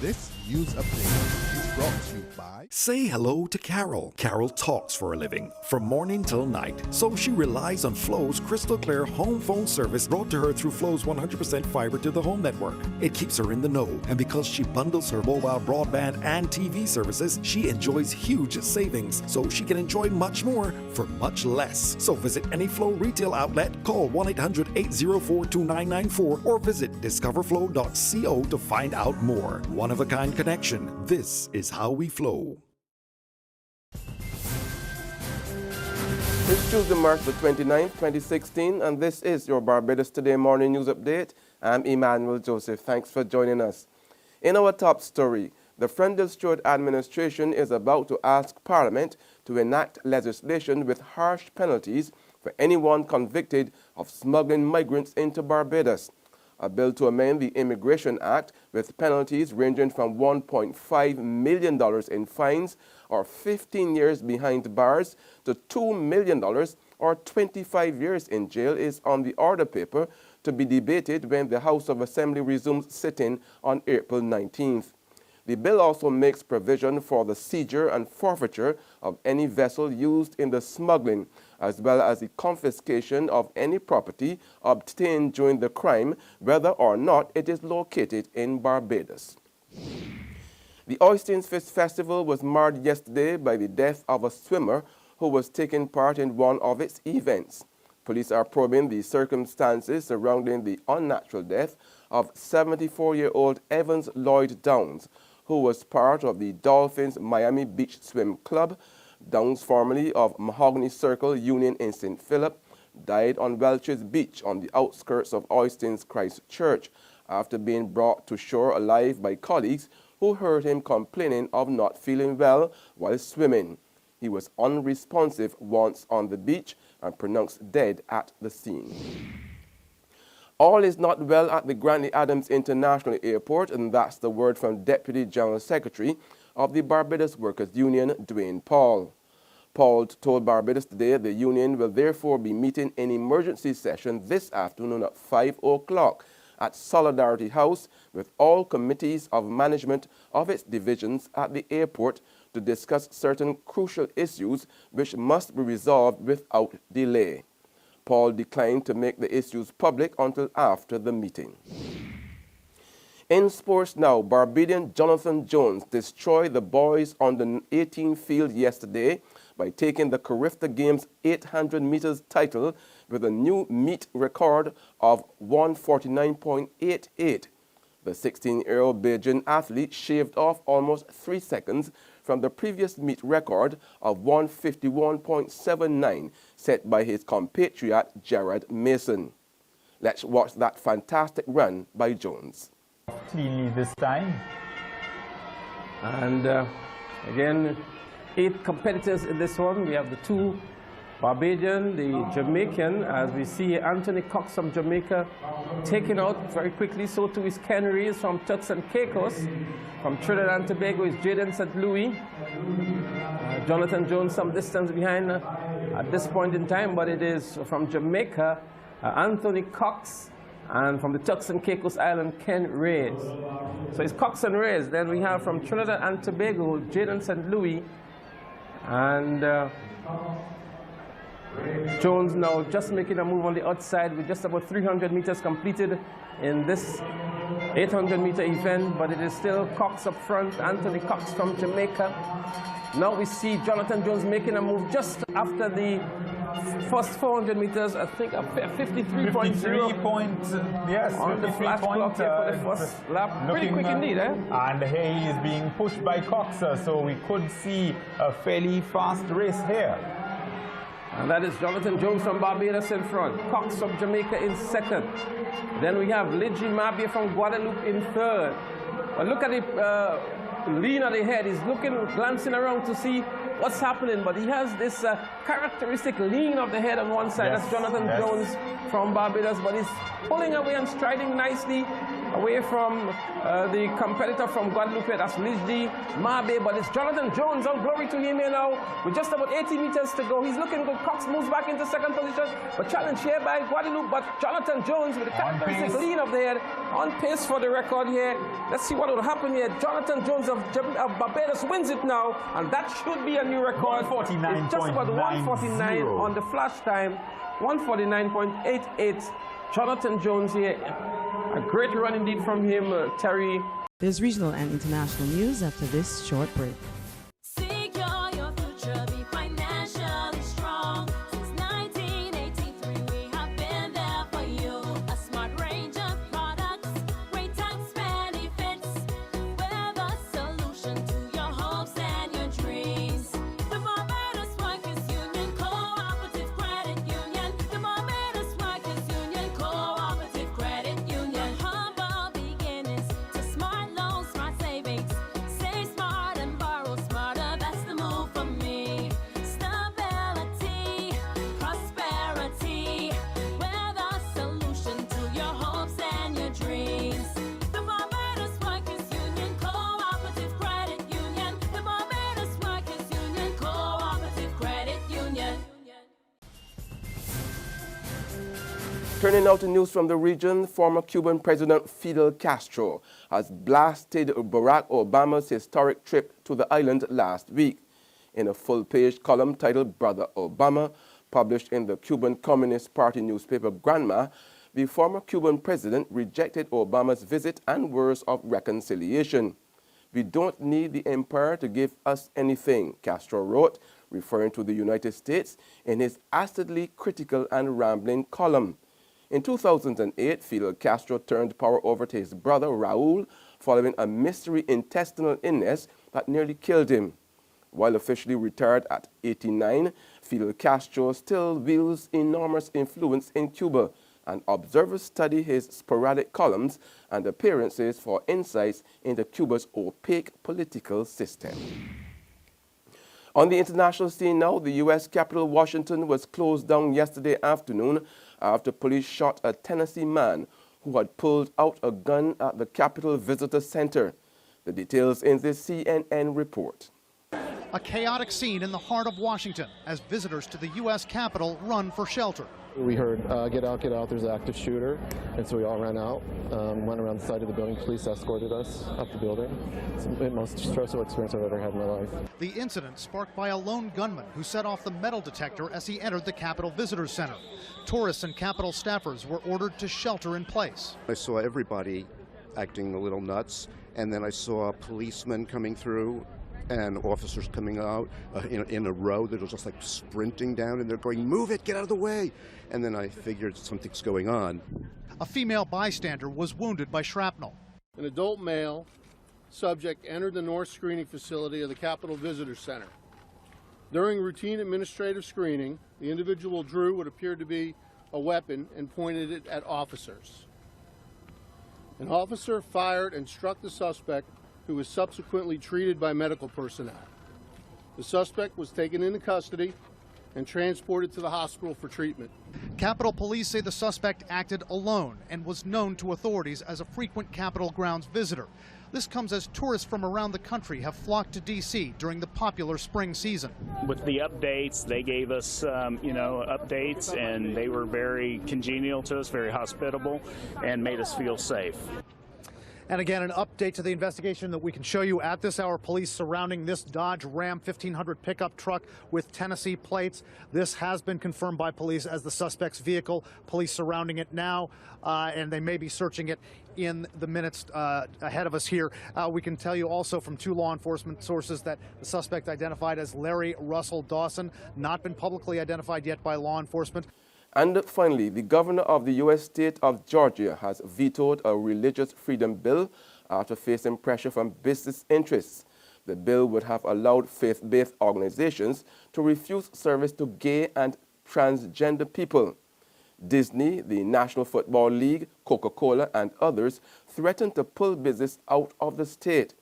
This news update is brought to you by... Say hello to Carol. Carol talks for a living, from morning till night. So she relies on Flo's crystal clear home phone service brought to her through Flo's 100% fiber to the home network. It keeps her in the know, and because she bundles her mobile broadband and TV services, she enjoys huge savings, so she can enjoy much more for much less. So visit any Flo retail outlet, call 1-800-804-2994, or visit discoverflow.co to find out more. One-of-a-kind connection. This is how we flow. It's Tuesday, March the 29th, 2016, and this is your Barbados Today Morning News Update. I'm Emmanuel Joseph. Thanks for joining us. In our top story, the Friendly Stewart administration is about to ask Parliament to enact legislation with harsh penalties for anyone convicted of smuggling migrants into Barbados. A bill to amend the Immigration Act with penalties ranging from $1.5 million in fines or 15 years behind bars to $2 million or 25 years in jail is on the order paper to be debated when the House of Assembly resumes sitting on April 19th. The bill also makes provision for the seizure and forfeiture of any vessel used in the smuggling, as well as the confiscation of any property obtained during the crime, whether or not it is located in Barbados. The Oistins Fish Festival was marred yesterday by the death of a swimmer who was taking part in one of its events. Police are probing the circumstances surrounding the unnatural death of 74-year-old Evans Lloyd Downs, who was part of the Dolphins Miami Beach Swim Club. Downs, formerly of Mahogany Circle Union in St. Philip, died on Welch's Beach on the outskirts of Oistins Christ Church after being brought to shore alive by colleagues who heard him complaining of not feeling well while swimming. He was unresponsive once on the beach and pronounced dead at the scene. All is not well at the Grantley Adams International Airport, and that's the word from Deputy General Secretary of the Barbados Workers Union, Dwayne Paul. Paul told Barbados Today the union will therefore be meeting in emergency session this afternoon at 5 o'clock at Solidarity House with all committees of management of its divisions at the airport to discuss certain crucial issues which must be resolved without delay. Paul declined to make the issues public until after the meeting. In sports now, Barbadian Jonathan Jones destroyed the boys on the 18 field yesterday by taking the Carifta Games 800 meters title with a new meet record of 149.88. The 16-year-old Belgian athlete shaved off almost 3 seconds from the previous meet record of 151.79 set by his compatriot Gerard Mason. Let's watch that fantastic run by Jones. Cleanly this time. And again, 8 competitors in this one. We have the 2 Barbadian, the Jamaican, as we see Anthony Cox from Jamaica taken out very quickly. So too is Ken Reyes from Turks and Caicos. From Trinidad and Tobago is Jaden St. Louis. Jonathan Jones some distance behind at this point in time, but it is from Jamaica, Anthony Cox, and from the Turks and Caicos Island, Ken Reyes. So it's Cox and Reyes. Then we have from Trinidad and Tobago, Jaden St. Louis, and Jones now just making a move on the outside with just about 300 meters completed in this 800-meter event, but it is still Cox up front, Anthony Cox from Jamaica. Now we see Jonathan Jones making a move just after the first 400 meters, I think 53.0. Yes, on the flash clock here for the first lap. Pretty quick indeed, eh? And he is being pushed by Cox, so we could see a fairly fast race here. And that is Jonathan Jones from Barbados in front, Cox from Jamaica in second. Then we have Lidji Mabia from Guadeloupe in third. But look at the lean of the head. He's glancing around to see what's happening, but he has this characteristic lean of the head on one side. Yes, that's Jonathan Jones from Barbados, but he's pulling away and striding nicely away from the competitor from Guadalupe, that's Lijdi Mabe, but it's Jonathan Jones. All glory to him here now. With just about 80 meters to go. He's looking good. Cox moves back into second position, but challenge here by Guadalupe. But Jonathan Jones with the characteristic lean of the head, on pace for the record here. Let's see what will happen here. Jonathan Jones of Barbados wins it now, and that should be a new record. 149.90. It's just about 149 on the flash time. 149.88. Jonathan Jones here. A great run indeed from him, Terry. There's regional and international news after this short break. Secure your future, be financially strong. Since 1983, we have been there for you. A smart range of products, great tax benefits. We're the solution to your hopes and your dreams. The Barbados Workers Union, Cooperative Credit Union. The Barbados Workers Union, Cooperative Credit Union. Humble beginnings to smart loans, smart savings. Save smart and borrow smarter, that's the move for me. Stability, prosperity, we're the solution to your hopes and your dreams. The Barbados Workers Union, Cooperative Credit Union. The Barbados Workers Union, Cooperative Credit Union. Turning now to news from the region, former Cuban President Fidel Castro has blasted Barack Obama's historic trip to the island last week. In a full-page column titled Brother Obama, published in the Cuban Communist Party newspaper Granma, the former Cuban president rejected Obama's visit and words of reconciliation. "We don't need the empire to give us anything," Castro wrote, referring to the United States in his acidly critical and rambling column. In 2008, Fidel Castro turned power over to his brother Raul following a mystery intestinal illness that nearly killed him. While officially retired at 89, Fidel Castro still wields enormous influence in Cuba, and observers study his sporadic columns and appearances for insights into Cuba's opaque political system. On the international scene now, the U.S. capital Washington was closed down yesterday afternoon after police shot a Tennessee man who had pulled out a gun at the Capitol Visitor Center. The details in this CNN report. A chaotic scene in the heart of Washington as visitors to the U.S. Capitol run for shelter. We heard, get out, there's an active shooter. And so we all ran out, went around the side of the building. Police escorted us up the building. It's the most stressful experience I've ever had in my life. The incident sparked by a lone gunman who set off the metal detector as he entered the Capitol Visitor Center. Tourists and Capitol staffers were ordered to shelter in place. I saw everybody acting a little nuts, and then I saw policemen coming through and officers coming out in a row that was just like sprinting down, and they're going, "Move it, get out of the way." And then I figured something's going on. A female bystander was wounded by shrapnel. An adult male subject entered the north screening facility of the Capitol Visitor Center. During routine administrative screening, the individual drew what appeared to be a weapon and pointed it at officers. An officer fired and struck the suspect, who was subsequently treated by medical personnel. The suspect was taken into custody and transported to the hospital for treatment. Capitol Police say the suspect acted alone and was known to authorities as a frequent Capitol grounds visitor. This comes as tourists from around the country have flocked to D.C. during the popular spring season. With the updates, they gave us, updates, and they were very congenial to us, very hospitable, and made us feel safe. And again, an update to the investigation that we can show you at this hour. Police surrounding this Dodge Ram 1500 pickup truck with Tennessee plates. This has been confirmed by police as the suspect's vehicle. Police surrounding it now, and they may be searching it in the minutes ahead of us here. We can tell you also from two law enforcement sources that the suspect identified as Larry Russell Dawson, not been publicly identified yet by law enforcement. And finally, the governor of the U.S. state of Georgia has vetoed a religious freedom bill after facing pressure from business interests. The bill would have allowed faith-based organizations to refuse service to gay and transgender people. Disney, the National Football League, Coca-Cola, and others threatened to pull business out of the state.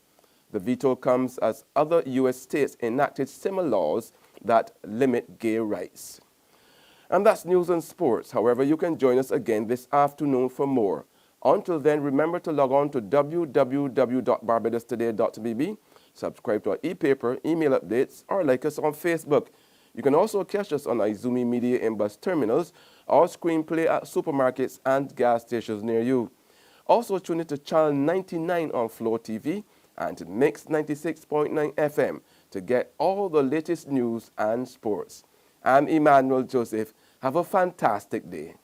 The veto comes as other U.S. states enacted similar laws that limit gay rights. And that's news and sports. However, you can join us again this afternoon for more. Until then, remember to log on to www.barbadostoday.bb, subscribe to our e-paper, email updates, or like us on Facebook. You can also catch us on Izumi Media in bus terminals or screenplay at supermarkets and gas stations near you. Also tune in to Channel 99 on Flow TV and to Mix 96.9 FM to get all the latest news and sports. I'm Emmanuel Joseph. Have a fantastic day.